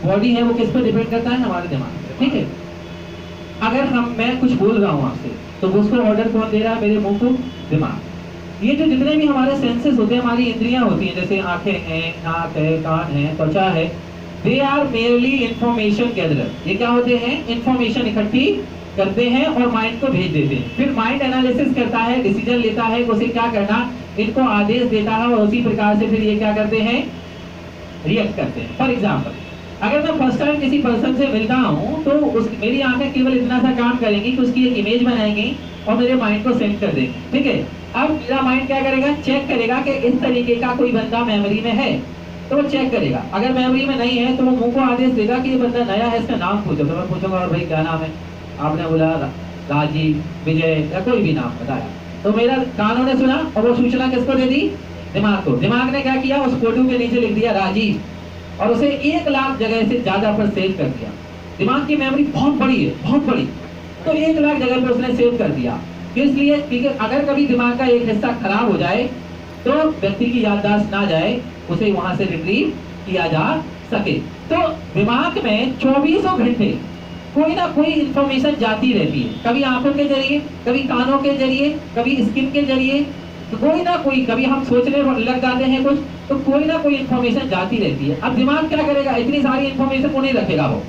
Body है वो किस पर डिपेंड करता है? हमारे दिमाग पर, ठीक है। अगर मैं कुछ बोल रहा हूँ आपसे, तो उसको ऑर्डर कौन दे रहा है? मेरे मुंह को दिमाग। ये जो जितने भी हमारे सेंसेस होते हैं, हमारी इंद्रियां होती हैं, जैसे आंखें हैं, नाक है, कान है, त्वचा है, they are merely information gatherer. ये क्या होते हैं? इंफॉर्मेशन इकट्ठी करते हैं और माइंड को भेज देते हैं। फिर माइंड एनालिसिस करता है, डिसीजन लेता है उसे क्या करना, इनको आदेश देता है, और उसी प्रकार से फिर ये क्या करते हैं? रिएक्ट करते हैं। फॉर एग्जाम्पल, अगर मैं फर्स्ट टाइम किसी पर्सन से मिलता हूँ, तो मेरी आंखें केवल इतना सा काम करेंगी कि उसकी एक इमेज बनाएंगी और मेरे माइंड को सेंड कर देंगे, ठीक है। अब मेरा माइंड क्या करेगा? चेक करेगा कि इस तरीके का कोई बंदा मेमोरी में है, तो वो चेक करेगा। अगर मेमोरी में नहीं है तो वो मुंह को आदेश देगा कि ये बंदा नया है, इसका नाम पूछो। तो मैं पूछूंगा, और भाई क्या नाम है? आपने बोला राजीव, विजय, या कोई भी नाम बताया, तो मेरा कानों ने सुना और वो सूचना किसको दे दी? दिमाग को। दिमाग ने क्या किया? उस फोटो के नीचे लिख दिया राजीव, और उसे 1 लाख जगह से ज्यादा पर सेव कर दिया। दिमाग की मेमोरी बहुत बड़ी है, बहुत बड़ी, तो 1 लाख जगह पर उसने सेव कर दिया। इसलिए क्योंकि अगर कभी दिमाग का एक हिस्सा खराब हो जाए तो व्यक्ति की याददाश्त ना जाए, उसे वहां से रिट्रीव किया जा सके। तो दिमाग में 24 घंटे कोई ना कोई इंफॉर्मेशन जाती रहती है, कभी आंखों के जरिए, कभी कानों के जरिए, कभी स्किन के जरिए, तो कोई ना कोई, कभी हम सोचने लग जाते हैं कुछ, तो कोई ना कोई इंफॉर्मेशन जाती रहती है। अब दिमाग क्या करेगा? इतनी सारी इंफॉर्मेशन को नहीं रखेगा वो,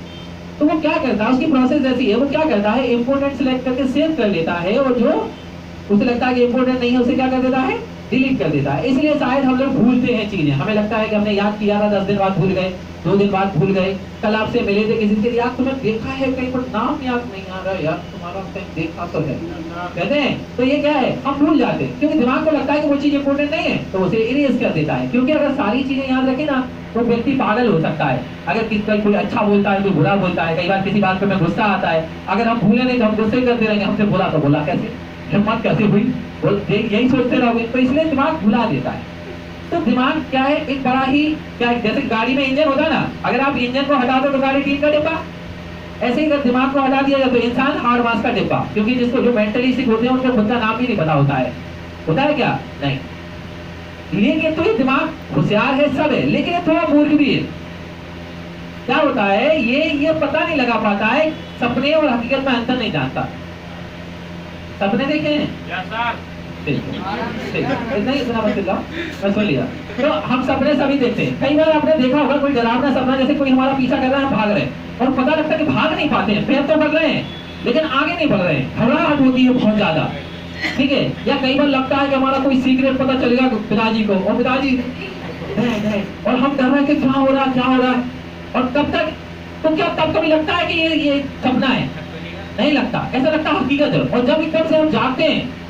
तो वो क्या करता है? उसकी प्रोसेस ऐसी है, वो क्या करता है? इंपोर्टेंट सिलेक्ट करके सेव कर लेता है, और जो उसे लगता है कि इंपोर्टेंट नहीं है उसे क्या कर देता है? डिलीट कर देता है। इसलिए शायद हम लोग भूलते हैं चीजें। हमें लगता है कि हमने याद किया था, 10 दिन बाद भूल गए, 2 दिन बाद भूल गए। कल आपसे मिले थे किसी से, यार तुम्हें देखा है कहीं पर, नाम याद नहीं आ रहा यार, तुम्हारा कहीं देखा तो है, कहते हैं। तो ये क्या है? हम भूल जाते हैं, क्योंकि दिमाग को लगता है कि वो चीज इंपोर्टेंट नहीं है, तो उसे इरेज कर देता है। क्योंकि अगर सारी चीजें याद रखे ना, तो व्यक्ति पागल हो सकता है। अगर किसी कोई अच्छा बोलता है, कोई बुरा बोलता है, कई बार किसी बात पे हमें गुस्सा आता है, अगर हम भूले नहीं तो हम गुस्से करते रहेंगे, हमसे बोला तो बोला कैसे, हिम्मत कैसे हुई, यही सोचते रहोगे, तो इसलिए दिमाग भुला देता है। तो दिमाग क्या है? एक बड़ा ही क्या है, जैसे गाड़ी में इंजन होता है ना, अगर आप इंजन को हटा दो तो गाड़ी टीन का डिब्बा, ऐसे ही अगर दिमाग को हटा दिया जाए तो इंसान हार्ड मास का डिब्बा। क्योंकि जिसको जो मेंटली सिक होते हैं उनको खुद का नाम भी नहीं पता होता है। होता है क्या? नहीं। लेकिन तो ये दिमाग होशियार है, सब है, लेकिन ये थोड़ा मूर्ख भी है। क्या होता है? ये पता नहीं लगा पाता है, सपने और हकीकत में अंतर नहीं जानता। सपने देखे हैं? नहीं इतना मत चिल्लाओ, मैं सुन लिया। तो हम सपने सभी देखते हैं। कई बार आपने देखा होगा कोई डरावना सपना, जैसे कोई हमारा पीछा कर रहा है, हम भाग रहे हैं, और पता लगता है कि भाग नहीं पाते हैं, पैर तो बढ़ रहे हैं लेकिन आगे नहीं बढ़ रहे हैं, घबराहट होती है बहुत ज्यादा, ठीक है। या कई बार लगता है कि हमारा कोई सीक्रेट पता चलेगा पिताजी को, और पिताजी और हम डर रहे हैं कि क्या हो रहा, और तब तक तो क्या तब कभी लगता है कि ये सपना है? नहीं लगता, ऐसा लगता है हकीकत है। और जब एकदम से हम जागते हैं,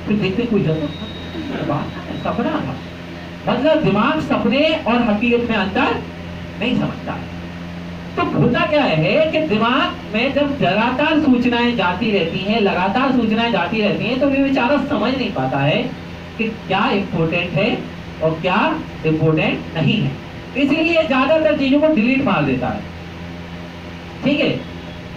फिर देखते कोई सपना था। मतलब दिमाग सपने और हकीकत में अंतर नहीं समझता। तो होता क्या है कि दिमाग में जब लगातार सूचनाएं जाती रहती हैं, लगातार सूचनाएं जाती रहती हैं, तो ये बेचारा समझ नहीं पाता है कि क्या इम्पोर्टेंट है और क्या इम्पोर्टेंट नहीं है। इसलिए ज्यादातर चीजों को डिलीट मार देता है, ठीक है।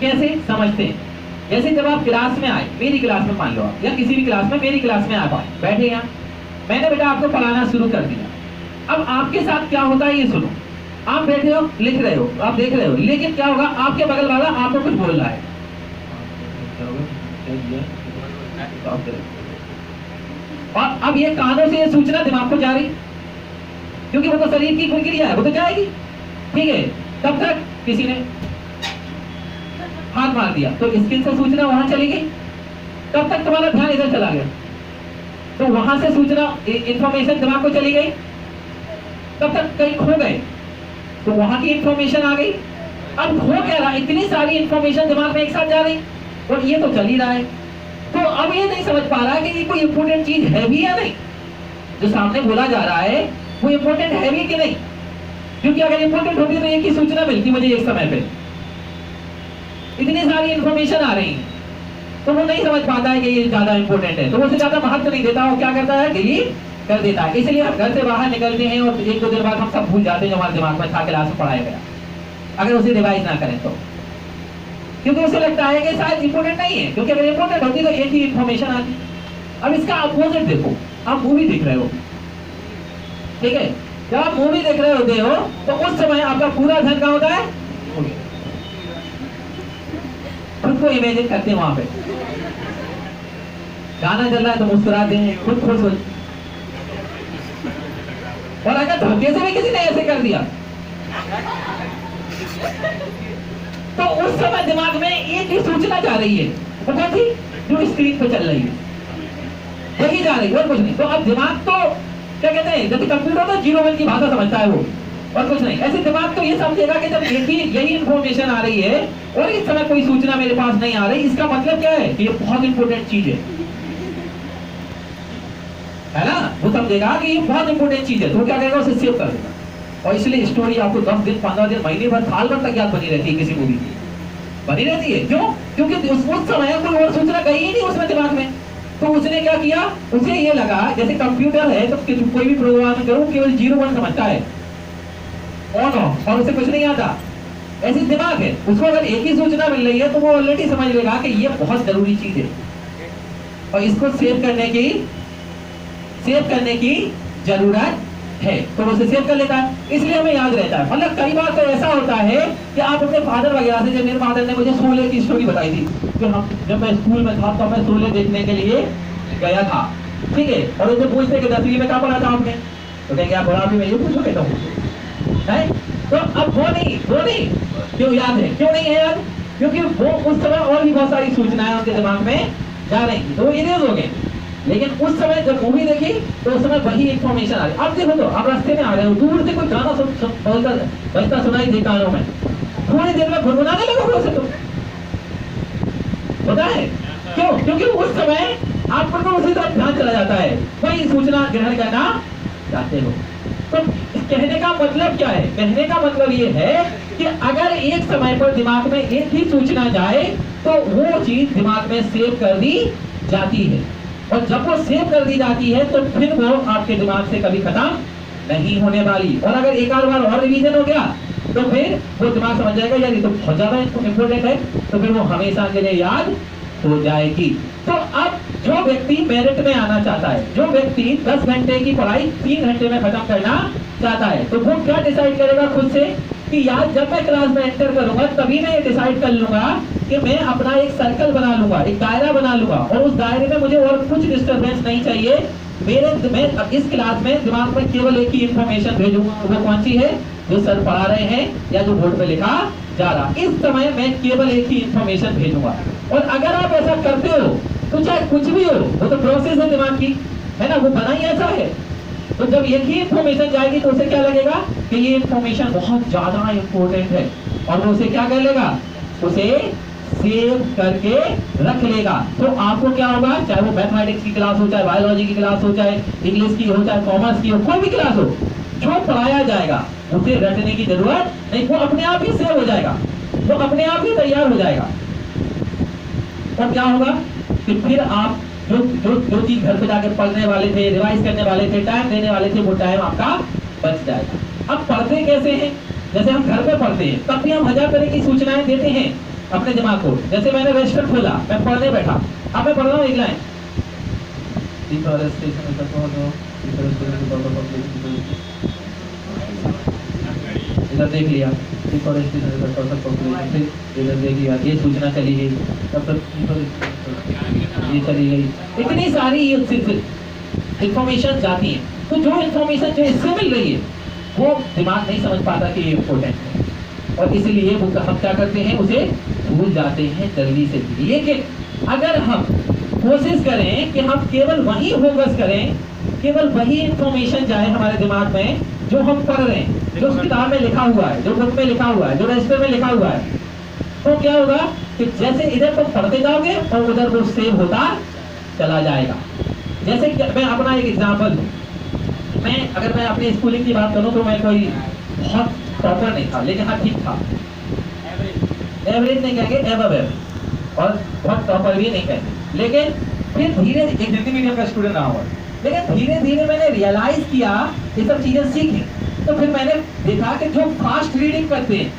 कैसे समझते हैं? जैसे जब आप क्लास में आए, मेरी क्लास में मान लो आप, या किसी भी क्लास में, मेरी क्लास में आप आए, बैठे यहाँ, मैंने बेटा आपको पढ़ाना शुरू कर दिया। अब आपके साथ क्या होता है ये सुनो। आप बैठे हो, लिख रहे हो, आप देख रहे हो, लेकिन क्या होगा? आपके बगल वाला आपको कुछ बोल रहा है, और अब ये कानों से ये सूचना दिमाग को जा रही, क्योंकि वो तो शरीर की कोई क्रिया है, वो तो जाएगी, ठीक है। तब तक किसी ने हाथ मार दिया तो स्किन से सूचना वहां चली गई, तब तक तुम्हारा ध्यान इधर चला गया, तो वहां से सूचना इंफॉर्मेशन दिमाग को चली गई, तब तक कहीं खो गए तो वहां की इंफॉर्मेशन आ गई। अब हो क्या रहा? इतनी सारी इंफॉर्मेशन दिमाग में एक साथ जा रही, और ये तो चल ही रहा है। तो अब ये नहीं समझ पा रहा कि ये कोई इंपोर्टेंट चीज है भी या नहीं, जो सामने बोला जा रहा है वो इंपोर्टेंट है भी कि नहीं। क्योंकि अगर इंपोर्टेंट होती तो एक ही सूचना मिलती मुझे एक समय पे, इतनी सारी इंफॉर्मेशन आ रही है, तो वो नहीं समझ पाता है कि ये ज्यादा इंपॉर्टेंट है, तो वो उसे ज्यादा महत्व नहीं देता, वो क्या करता है? डिलीट कर देता है। इसलिए हम घर से बाहर निकलते हैं और 1-2 दिन बाद हम सब भूल जाते हैं जो हमारे दिमाग में था, क्लास में पढ़ाया गया, अगर उसे रिवाइज ना करें तो, क्योंकि उसे लगता है कि शायद इंपॉर्टेंट नहीं है। क्योंकि अगर इंपॉर्टेंट होती तो एक ही इंफॉर्मेशन आती। अब इसका अपोजिट देखो, आप मूवी देख रहे हो, ठीक है, जब आप मूवी देख रहे होते हो तो उस समय आपका पूरा ध्यान कहाँ होता है? खुद को इमेजिन करते हैं वहां पे, गाना चल रहा है तो मुस्कुराते हैं, खुद खुश हो। और अगर धोखे से भी किसी ने ऐसे कर दिया तो उस समय दिमाग में एक ही सूचना जा रही है, वो कौन सी? जो स्क्रीन पे चल रही है वही जा रही है और कुछ नहीं। तो अब दिमाग तो क्या कहते हैं, जैसे कंप्यूटर तो 0-1 की भाषा समझता है वो, और कुछ नहीं। ऐसे दिमाग तो ये समझेगा कि जब एक ही यही इंफॉर्मेशन आ रही है और इस समय कोई सूचना मेरे पास नहीं आ रही, इसका मतलब क्या है कि ये बहुत इंपॉर्टेंट चीज है ना? वो समझेगा कि ये बहुत इंपॉर्टेंट चीज है, तो क्या करेगा? उसे सेव कर देगा। और इसलिए स्टोरी आपको 10 दिन, 15 दिन, महीने भर, साल भर तक याद बनी रहती है, किसी मूवी की बनी रहती है। क्यों? क्योंकि उस समय कोई और सूचना गई ही नहीं उसमें दिमाग में। तो उसने क्या किया? उसे ये लगा जैसे कंप्यूटर है तो कोई भी प्रोग्राम करो केवल 0-1 समझता है, ऑन ऑफ, और उसे कुछ नहीं आता। ऐसी दिमाग है, उसको अगर एक ही सूचना मिल रही है तो वो ऑलरेडी समझ लेगा कि ये बहुत जरूरी चीज है और इसको सेव करने की जरूरत है, तो उसे सेव कर लेता है। इसलिए हमें याद रहता है। मतलब कई बार तो ऐसा होता है कि आप अपने फादर वगैरह से, जब मेरे फादर ने मुझे शोले की स्टोरी बताई थी कि हम जब मैं स्कूल में था तो मैं शोले देखने के लिए गया था, ठीक है, और उनसे पूछते कि 10वीं में क्या पढ़ा था आपने, तो कहेंगे आप बड़ा भी मैं ये पूछोगे तो है। तो अब वो नहीं क्यों याद है? क्यों नहीं है याद? क्योंकि वो उस समय और भी बहुत सारी सूचनाएं उनके दिमाग में जा रही थी, तो वो इरेज हो गए। लेकिन उस समय जब मूवी देखी तो उस समय वही इंफॉर्मेशन आ रही। अब देखो तो आप रास्ते में आ रहे हो, दूर से कोई गाना बजता सुनाई दे कानों में, थोड़ी देर में गुनगुनाने लगोगे उसे, तो पता है क्यों? क्योंकि उस समय आपको तो उसी तरफ ध्यान चला जाता है, वही सूचना ग्रहण करना चाहते हो। तो कहने का मतलब क्या है? कहने का मतलब ये है कि अगर एक समय पर दिमाग में एक ही सूचना जाए तो वो चीज दिमाग में सेव कर दी जाती है, और जब वो सेव कर दी जाती है तो फिर वो आपके दिमाग से कभी खत्म नहीं होने वाली। और अगर एक आध बार और रिवीजन हो गया तो फिर वो दिमाग समझ जाएगा यार ये तो बहुत ज्यादा इंपॉर्टेंट है, तो फिर वो हमेशा के लिए याद हो जाएगी। तो अब जो व्यक्ति मेरिट में आना चाहता है, जो व्यक्ति 10 घंटे की पढ़ाई 3 घंटे में खत्म करना चाहता है, तो वो क्या डिसाइड करेगा खुद से कि यार जब मैं क्लास में एंटर करूंगा तभी मैं ये डिसाइड कर लूंगा कि मैं अपना एक सर्कल बना लूंगा, एक दायरा बना लूंगा, और उस दायरे में मुझे और कुछ डिस्टरबेंस नहीं चाहिए। मैं इस क्लास में दिमाग में केवल एक ही इंफॉर्मेशन भेजूंगा, वो कौन सी है? जो सर पढ़ा रहे हैं या जो बोर्ड पे लिखा जा रहा, इस समय मैं केवल एक ही इंफॉर्मेशन भेजूंगा। और अगर आप ऐसा करते हो तो चाहे कुछ भी हो, वो तो प्रोसेस है दिमाग की, है ना, वो बना ही ऐसा है। तो जब एक ही इंफॉर्मेशन जाएगी तो उसे क्या लगेगा कि ये इंफॉर्मेशन बहुत ज्यादा इंपॉर्टेंट है, और वो उसे क्या कर लेगा? उसे सेव करके रख लेगा। तो आपको क्या होगा, चाहे वो मैथमेटिक्स की क्लास हो, चाहे बायोलॉजी की क्लास हो, चाहे इंग्लिश की हो, चाहे कॉमर्स की हो, कोई भी क्लास हो, जो पढ़ाया जाएगा उसे रटने की जरूरत नहीं, वो अपने आप ही सेव हो जाएगा, वो अपने आप ही तैयार हो जाएगा। और क्या होगा कि फिर आप जो चीज घर पे जाके पढ़ने वाले थे, रिवाइज करने वाले थे, टाइम देने वाले थे, वो टाइम आपका बच जाएगा। अब पढ़ते कैसे हैं? जैसे हम घर पे पढ़ते हैं तब भी हम 1000 तरह की सूचनाएं देते हैं अपने दिमाग को। जैसे मैंने रजिस्टर खोला, मैं पढ़ने बैठा, अब मैं पढ़ रहा हूँ एक लाइन, इधर देख लिया, इधर देख लिया, ये सूचना चली गई, तब तक ये चली गई, इतनी सारी इंफॉर्मेशन जाती है। तो जो इंफॉर्मेशन जो इससे मिल रही है वो दिमाग नहीं समझ पाता कि ये इम्पोर्टेंट है, और इसलिए वो हम क्या करते हैं, उसे भूल जाते हैं जल्दी से। लेकिन अगर हम कोशिश करें कि हम केवल वही फोकस करें, केवल वही इंफॉर्मेशन जाए हमारे दिमाग में जो हम पढ़ रहे हैं, जो किताब में लिखा हुआ है, जो बुक में लिखा हुआ है, जो रजिस्टर में लिखा हुआ है, तो क्या होगा कि जैसे इधर तुम पढ़ते जाओगे और उधर वो सेव होता चला जाएगा। जैसे मैं अपना एक एग्जांपल दूं, अगर मैं अपनी स्कूलिंग की बात करूं तो मैं कोई बहुत टॉपर नहीं था, लेकिन हाँ ठीक था, एवरेज नहीं कहेंगे, एवब, और बहुत टॉपर भी नहीं कहेंगे। लेकिन फिर धीरे एक हिंदी मीडियम का स्टूडेंट रहा हुआ, लेकिन धीरे धीरे मैंने रियलाइज किया, ये सब चीजें सीखी, तो फिर मैंने देखा कि जो फास्ट रीडिंग करते हैं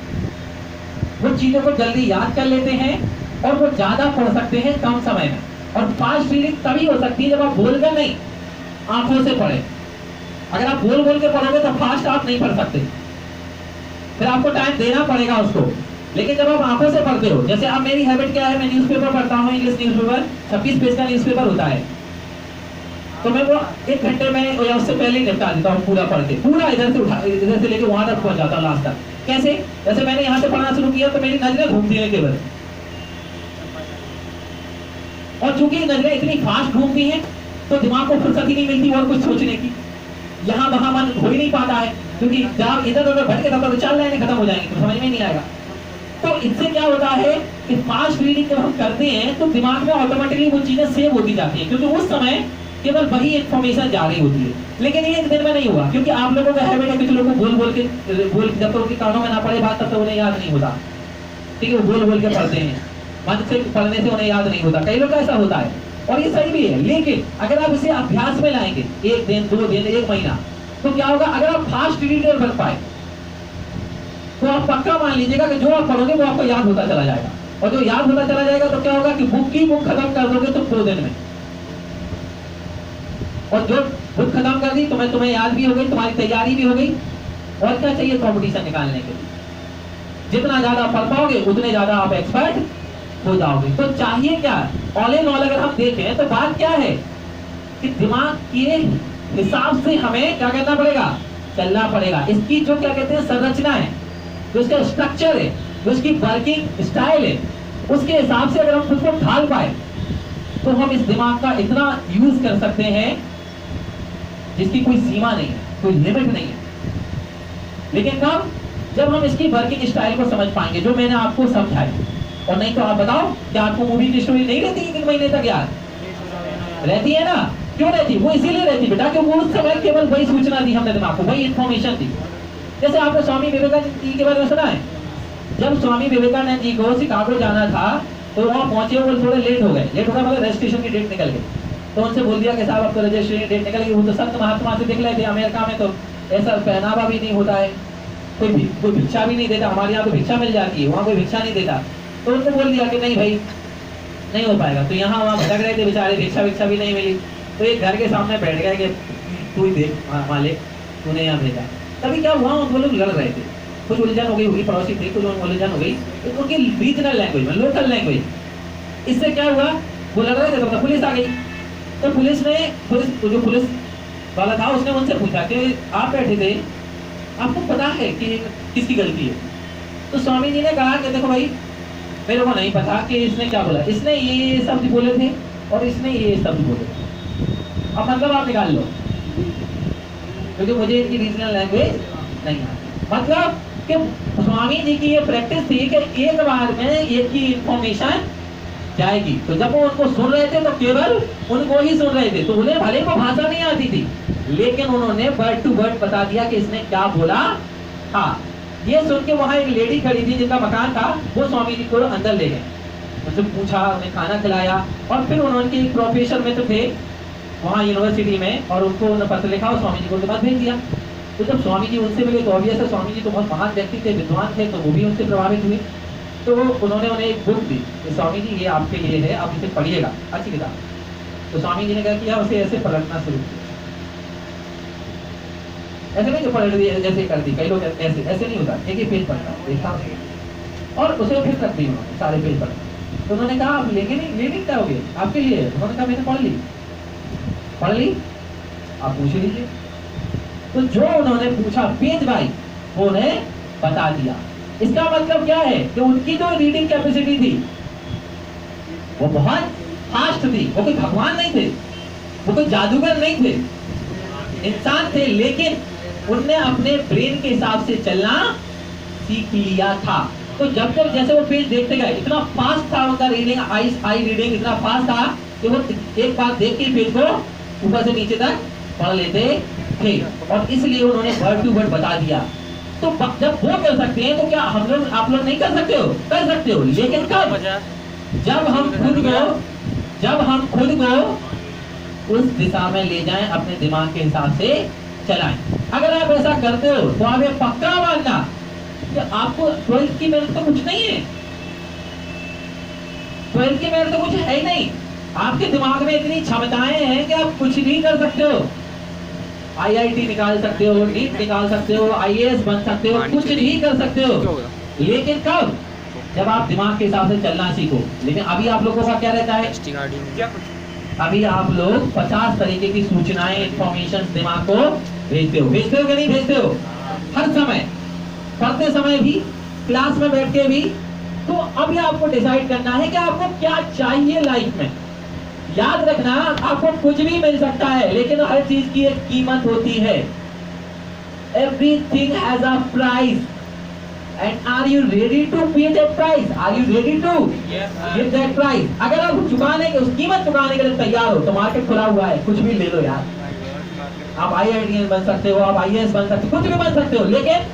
वो चीजों को जल्दी याद कर लेते हैं और वो ज्यादा पढ़ सकते हैं कम समय में। और फास्ट रीडिंग तभी हो सकती है जब आप बोलकर नहीं, आंखों से पढ़े। अगर आप बोल बोल के पढ़ोगे तो फास्ट आप नहीं पढ़ सकते, फिर आपको टाइम देना पड़ेगा उसको। लेकिन जब आप आंखों से पढ़ते हो, जैसे अब मेरी हैबिट क्या है, मैं न्यूज़पेपर पढ़ता हूँ, इंग्लिश न्यूज़पेपर 26 पेज का न्यूज़पेपर होता है, तो मैं वो 1 घंटे में या उससे पहले ही निपटा देता हूँ पूरा पढ़ के, पूरा इधर से लेके वहां तक पहुंच जाता हूँ लास्ट तक। कैसे? जैसे मैंने यहाँ से पढ़ना शुरू किया तो मेरी नजरें घूमती है केवल, और चूंकि नजरें इतनी फास्ट घूमती हैं तो दिमाग को फुर्सत ही नहीं मिलती और कुछ सोचने की, यहाँ वहां मन हो ही नहीं पाता है, क्योंकि जब इधर उधर भटके तब तो 4 लाइनें खत्म हो जाएंगी तो समझ में नहीं आएगा। तो इससे क्या होता है कि फास्ट रीडिंग जब हम करते हैं तो दिमाग में ऑटोमेटिकली वो चीजें सेव होती जाती हैं, क्योंकि उस समय केवल वही इंफॉर्मेशन जा रही होती है। लेकिन ये एक दिन में नहीं हुआ, क्योंकि आप लोगों का हैबिट है, कुछ लोगों को बोल जब तक उनके कानों में ना पड़े बात तब तक उन्हें याद नहीं होता, ठीक है, वो बोल के पढ़ते हैं, मन से पढ़ने से उन्हें याद नहीं होता, कई लोग का ऐसा होता है और ये सही भी है। लेकिन अगर आप इसे अभ्यास में लाएंगे 1 दिन 2 दिन 1 महीना, तो क्या होगा, अगर आप फास्ट रीडर बन पाए तो आप पक्का मान लीजिएगा कि जो आप पढ़ोगे वो आपको याद होता चला जाएगा, और जो याद होता चला जाएगा तो क्या होगा कि बुक खत्म कर दोगे तुम 2 दिन में, और जो बुक खत्म कर दी तुम्हें याद भी हो गई, तुम्हारी तैयारी भी हो गई, और क्या चाहिए कंपटीशन निकालने के लिए। जितना ज्यादा पढ़ पाओगे उतने ज्यादा आप एक्सपर्ट हो जाओगे। तो चाहिए क्या, ऑल इन ऑल अगर हम देखें तो बात क्या है कि दिमाग के हिसाब से हमें क्या करना पड़ेगा, चलना पड़ेगा। इसकी जो क्या कहते हैं संरचना है, जो इसका स्ट्रक्चर है, जो इसकी वर्किंग स्टाइल है, उसके हिसाब से अगर हम खुद को ढाल पाए तो हम इस दिमाग का इतना यूज कर सकते हैं जिसकी कोई सीमा नहीं है, कोई लिमिट नहीं है। लेकिन कब, जब हम इसकी वर्किंग स्टाइल को समझ पाएंगे, जो मैंने आपको समझाई। और नहीं तो आप बताओ, क्या आपको मूवी की स्टोरी नहीं रहती 1 महीने तक याद रहती है ना? क्यों रहती? वो इसीलिए रहती बेटा कि वो उस समय केवल वही सूचना दी हमने दिमाग को, वही इंफॉर्मेशन दी। जैसे आपने स्वामी विवेकानंद जी के बारे में सुना है, जब स्वामी विवेकानंद जी को शिकागो जाना था तो वहाँ पहुंचे, वो थोड़े लेट हो गए, मतलब रजिस्ट्रेशन की डेट निकल गई, तो उनसे बोल दिया कि साहब अब तो रजिस्ट्रेशन डेट निकल गई। वो तो संत महात्मा से दिख रहे थे, अमेरिका में तो ऐसा पहनावा भी नहीं होता है, कोई भिक्षा भी नहीं देता, हमारे यहाँ तो भिक्षा मिल जाती है, वहाँ कोई भिक्षा नहीं देता। तो उनको बोल दिया कि नहीं भाई नहीं हो पाएगा। तो यहाँ वहाँ भटक रहे थे बेचारे, भिक्षा भी नहीं मिली। तो एक घर के सामने बैठ गए कि तू ही देख मालिक, तूने यहाँ भेजा। तभी क्या हुआ, वो लोग लड़ रहे थे, कुछ उलझन हो गई होगी, पड़ोसी थे, कुछ उलझन हो गई उनकी रीजनल लैंग्वेज में, लोकल लैंग्वेज। इससे क्या हुआ, वो लड़ रहे थे तो पुलिस आ गई। तो जो पुलिस वाला था उसने उनसे पूछा कि आप बैठे थे, आपको पता है कि किसकी गलती है? तो स्वामी जी ने कहा कि देखो भाई, मेरे को नहीं पता कि इसने क्या बोला, इसने ये शब्द बोले थे और इसने ये शब्द बोले थे, अब मतलब आप निकाल लो, क्योंकि मुझे इनकी रीजनल लैंग्वेज नहीं आती। मतलब कि स्वामी जी की ये प्रैक्टिस थी कि एक बार में एक ही इंफॉर्मेशन जाएगी। तो जब वो उनको सुन रहे थे तो केवल उनको ही सुन रहे थे, तो उन्हें भले को भाषा नहीं आती थी, लेकिन उन्होंने वर्ड टू वर्ड बता दिया कि इसने क्या बोला। हाँ, ये सुन के वहाँ एक लेडी खड़ी थी जिनका मकान था, वो स्वामी जी को अंदर ले गए, उनसे पूछा, उन्हें खाना खिलाया, और फिर उन्होंने एक प्रोफेसर में तो थे वहाँ यूनिवर्सिटी में, और उनको उन्होंने पत्र लिखा और स्वामी जी को उनके पास भेज दिया। तो जब स्वामी जी उनसे मिले तो ऑब्वियस है, स्वामी जी तो बहुत महान व्यक्ति थे, विद्वान थे, तो वो भी उनसे प्रभावित हुए। तो उन्होंने उन्हें एक बुक दी कि स्वामी जी ये आपके लिए है, आप इसे पढ़िएगा, अच्छी किताब। तो स्वामी जी ने क्या किया, उसे ऐसे पलटना शुरू किया, ऐसे नहीं कि पलट दी जैसे कर दी, कई लोग ऐसे नहीं होता, एक ही पेज पढ़ता देखा, और उसे फिर रख दी उन्होंने सारे पेज पढ़। तो उन्होंने कहा आप लेंगे नहीं, ले नहीं जाओगे, आपके लिए। उन्होंने कहा मैंने पढ़ ली, आप पूछ लीजिए। तो जो उन्होंने पूछा पेज बाई वो उन्हें बता दिया। इसका मतलब क्या है कि उनकी जो रीडिंग कैपेसिटी थी वो बहुत फास्ट थी। वो कोई भगवान नहीं थे, वो कोई जादूगर नहीं थे, इंसान थे, लेकिन उनने अपने ब्रेन के हिसाब से चलना सीख लिया था। तो जब जैसे वो पेज देखते गए, इतना फास्ट था उनका रीडिंग, आई रीडिंग इतना फास्ट था कि वो एक बार देख के पेज को ऊपर से नीचे तक पढ़ लेते थे, और इसलिए उन्होंने वर्ड टू वर्ड बता दिया। तो जब वो कर सकते हैं तो क्या हम लोग, आप लोग नहीं कर सकते हो? कर सकते हो, लेकिन कब? जब हम खुद को उस दिशा में ले जाएं, अपने दिमाग के हिसाब से चलाएं। अगर आप ऐसा करते हो तो आप ये पक्का मानना कि आपको 12th की मेहनत तो कुछ नहीं है, 12th की मेहनत तो कुछ है ही नहीं। आपके दिमाग में इतनी क्षमताएं हैं कि आप कुछ भी कर सकते हो। IIT निकाल सकते हो, नीट निकाल सकते हो, IAS बन सकते हो, कुछ नहीं कर सकते हो, लेकिन कब? जब आप दिमाग के हिसाब से चलना सीखो। लेकिन अभी आप लोगों का क्या रहता है? अभी आप लोग 50 तरीके की सूचनाएं, इंफॉर्मेशन दिमाग को भेजते हो कि नहीं भेजते हो? हर समय, पढ़ते समय भी, क्लास में बैठ के भी। तो अभी आपको डिसाइड करना है कि आपको क्या चाहिए लाइफ में। याद रखना, आपको कुछ भी मिल सकता है, लेकिन हर चीज की एक कीमत होती है। Everything has a price, and are you ready to pay that price? Are you ready to give that price? अगर आप चुकाने के, उस कीमत चुकाने के लिए तैयार हो, तो मार्केट खुला हुआ है, कुछ भी ले लो यार। आप IIT बन सकते हो, आप IAS बन सकते हो, कुछ भी बन सकते हो, लेकिन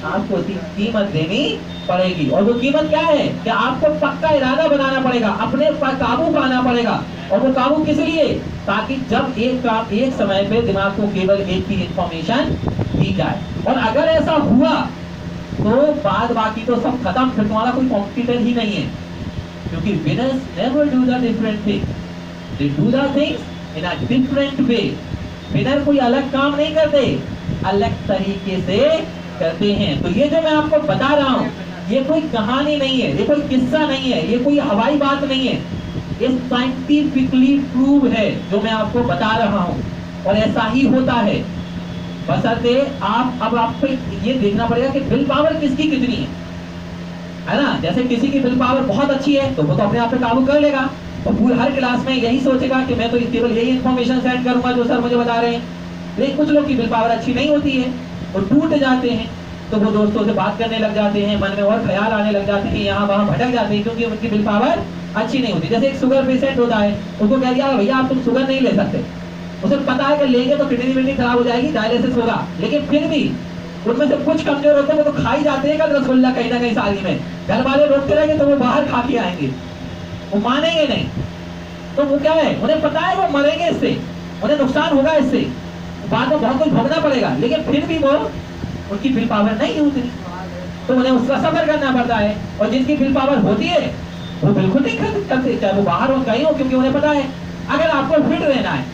आपको कीमत देनी पड़ेगी। और वो कीमत क्या है कि आपको पक्का इरादा बनाना पड़ेगा, अपने पर काबू पाना पड़ेगा। और वो काबू किस लिए? ताकि जब एक समय पे दिमाग को केवल एक ही इंफॉर्मेशन दी जाए। और अगर ऐसा हुआ तो बाद बाकी तो सब खत्म, फिर तुम्हारा कोई कॉम्पिटिटर ही नहीं है। क्योंकि winners never do the different thing, they do the things in a different way. Winner कोई अलग काम नहीं करते, अलग तरीके से करते हैं। तो ये जो मैं आपको बता रहा हूँ, ये कोई कहानी नहीं है, ये कोई किस्सा नहीं है, ये कोई हवाई बात नहीं है, ये साइंटिफिकली प्रूव है जो मैं आपको बता रहा हूँ। और ऐसा ही होता है। बशर्ते अब आपको ये देखना पड़ेगा कि विल पावर किसकी कितनी है ना? जैसे किसी की विल पावर बहुत अच्छी है तो वो तो अपने आप पे काबू कर लेगा, और पूरे हर क्लास में यही सोचेगा कि मैं तो केवल यही इन्फॉर्मेशन सेंड करूंगा जो सर मुझे बता रहे हैं। लेकिन कुछ लोग की विल पावर अच्छी नहीं होती है, वो टूट जाते हैं, तो वो दोस्तों से बात करने लग जाते हैं, मन में और ख्याल आने लग जाते हैं, यहाँ वहाँ भटक जाते हैं, क्योंकि उनकी विल पावर अच्छी नहीं होती। जैसे एक शुगर पेशेंट होता है, उसको कह दिया भैया आप तुम शुगर नहीं ले सकते, उसे पता है कि लेंगे तो किडनी विडनी खराब हो जाएगी, डायलिसिस होगा, लेकिन फिर भी उनमें से कुछ कमजोर होते हैं, वो तो खा ही जाते हैं कल रसगुल्ला कहीं ना कहीं शादी में। घर वाले रोकते रहेंगे तो वो बाहर खा के आएंगे, वो मानेंगे नहीं। तो वो क्या है, उन्हें पता है वो मरेंगे इससे, उन्हें नुकसान होगा इससे, बाद में बहुत कुछ भोगना पड़ेगा, लेकिन फिर भी वो उनकी विल पावर नहीं होती, तो उन्हें उसका सफर करना पड़ता है। और जिनकी विल पावर होती है वो बिल्कुल नहीं करते, चाहे वो बाहर हो कहीं हो, क्योंकि उन्हें पता है अगर आपको फिट रहना है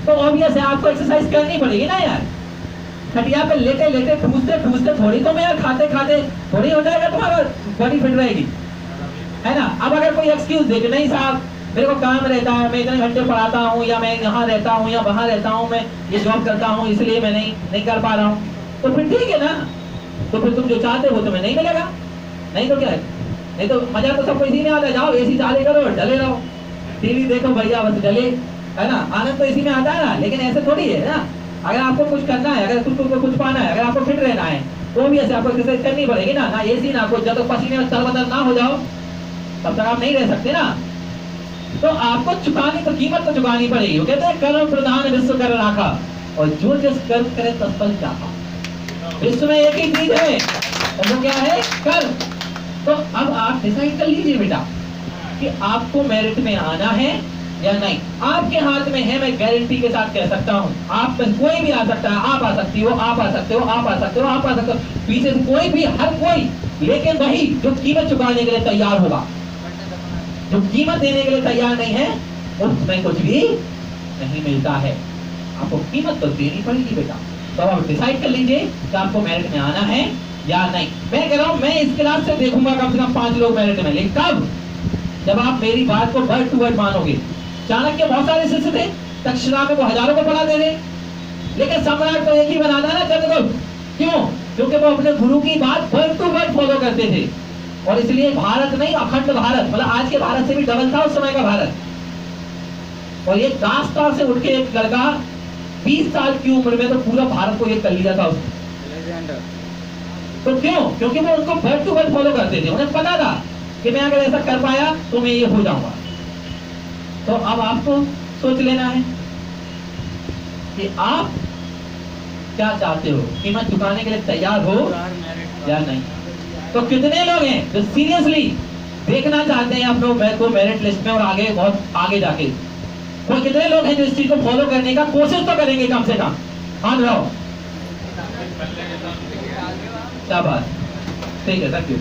तो ऑब्वियस है आपको एक्सरसाइज करनी पड़ेगी ना यार। खटिया पे लेटे लेटे ठूसते थोड़ी तो मैं यार खाते खाते थोड़ी हो जाएगा तुम्हारा बॉडी फिट रहेगी, है ना? अब अगर कोई एक्सक्यूज दे कि नहीं साहब मेरे को काम रहता है, मैं इतने घंटे पढ़ाता हूँ, या मैं यहाँ रहता हूँ या वहाँ रहता हूँ, मैं ये जॉब करता हूँ इसलिए मैं नहीं कर पा रहा हूँ, तो फिर ठीक है ना, तो फिर तुम जो चाहते हो तुम्हें नहीं मिलेगा। नहीं तो क्या है, नहीं तो मजा तो सबको इसी में आता है, जाओ AC चालू करो डले रहो, टीवी देखो बढ़िया बस डले, है ना? आनंद तो इसी में आता है ना। लेकिन ऐसे थोड़ी है ना, अगर आपको कुछ करना है, अगर तुमको कुछ पाना है, अगर आपको फिट रहना है तो भी ऐसे आपको एक्सरसाइज करनी पड़ेगी ना। ना AC ना कुछ, जब तक पसीने में तरबतर ना हो जाओ तब तक आप नहीं रह सकते ना। तो आपको चुकानी तो कीमत तो चुकानी पड़ेगी। वो कहते हैं कर्म प्रधान विश्व कर राखा, और जो जिस कर्म करे तत्फल चाहा। विश्व में एक ही चीज है, और वो क्या है? कर्म। तो अब आप डिसाइड कर लीजिए बेटा कि आपको मेरिट में आना है या नहीं। आपके हाथ में है, मैं गारंटी के साथ कह सकता हूँ। आप में कोई भी आ सकता है, आप आ सकती हो, आप आ सकते हो, आप आ सकते हो, आप आ सकते हो, पीछे से कोई भी, हर कोई, लेकिन वही जो कीमत चुकाने के लिए तैयार होगा। जो कीमत देने के लिए तैयार नहीं है उसमें कुछ भी नहीं मिलता है। आपको कीमत तो देनी पड़ेगी बेटा। तो आप डिसाइड कर लीजिए कि आपको मेरिट में आना है या नहीं। मैं कह रहा हूं, मैं इस क्लास से देखूंगा कम से कम 5 लोग मेरिट में, लेकिन कब? जब आप मेरी बात को वर्ड टू वर्ड मानोगे। चाणक्य बहुत सारे शिष्य थे, तक्षशिला में वो हजारों को पढ़ाते थे, लेकिन सम्राट तो एक ही बना था ना, चंद्रगुप्त। क्यों? क्योंकि वो अपने गुरु की बात वर्ड टू वर्ड फॉलो करते थे। और इसलिए भारत नहीं, अखंड भारत, मतलब आज के भारत से भी डबल था उस समय का भारत। और ये दास्तान से उठ के एक लड़का 20 साल की उम्र में तो पूरा भारत को ये कर लिया था उसने। तो क्यों? क्योंकि वो उनको वर्ड टू वर्ड फॉलो करते थे। उन्हें पता था कि मैं अगर ऐसा कर पाया तो मैं ये हो जाऊंगा। तो अब आपको सोच लेना है कि आप क्या चाहते हो, कीमत चुकाने के लिए तैयार हो या नहीं। तो कितने लोग हैं जो सीरियसली देखना चाहते हैं अपने मेरे को मेरिट लिस्ट में और आगे बहुत आगे जाके? और कितने लोग हैं जो इस चीज को फॉलो करने का कोशिश तो करेंगे कम से कम? हाँ रहो, शाबाश, ठीक है, थैंक यू।